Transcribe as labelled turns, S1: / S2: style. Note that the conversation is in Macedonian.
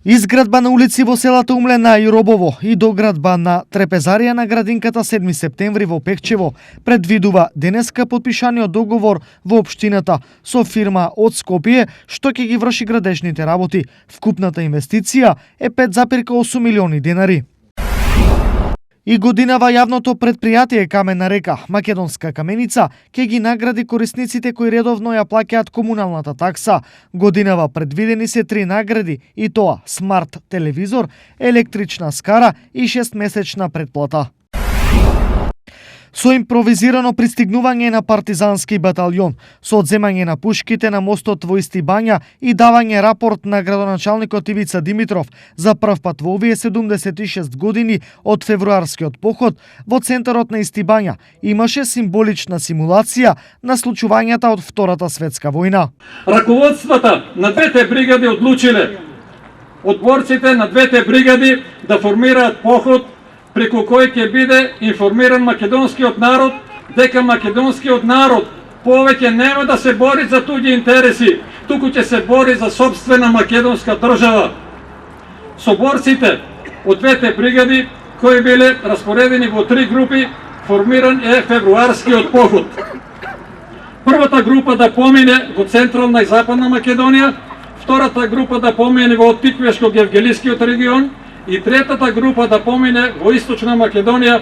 S1: Изградба на улици во селата Умлена и Робово и доградба на трепезарија на градинката 7 септември во Пехчево предвидува денеска подпишаниот договор во општината со фирма од Скопје што ќе ги врши градежните работи. Вкупната инвестиција е 5,8 милиони денари. И годинава јавното предпријатие Камена река, Македонска каменица, ќе ги награди корисниците кои редовно ја плаќаат комуналната такса. Годинава предвидени се 3 награди, и тоа смарт телевизор, електрична скара и 6-месечна предплата. Со импровизирано пристигнување на партизански баталјон, со одземање на пушките на мостот во Истибања и давање рапорт на градоначалникот Ивица Димитров за прв пат во овие 76 години од февруарскиот поход, во центарот на Истибања имаше символична симулација на случувањата од Втората светска војна.
S2: Раководствата на двете бригади одлучиле одборците на двете бригади да формираат поход преку кој ќе биде информиран македонскиот народ дека македонскиот народ повеќе нема да се бори за туѓи интереси, туку ќе се бори за сопствена македонска држава. Соборците од двете бригади кои биле распоредени во 3 групи, формиран е февруарскиот поход. Првата група да помине во централна и западна Македонија, втората група да помине во Тиквешко-Гевгелискиот регион и третата група да помине во Источна Македонија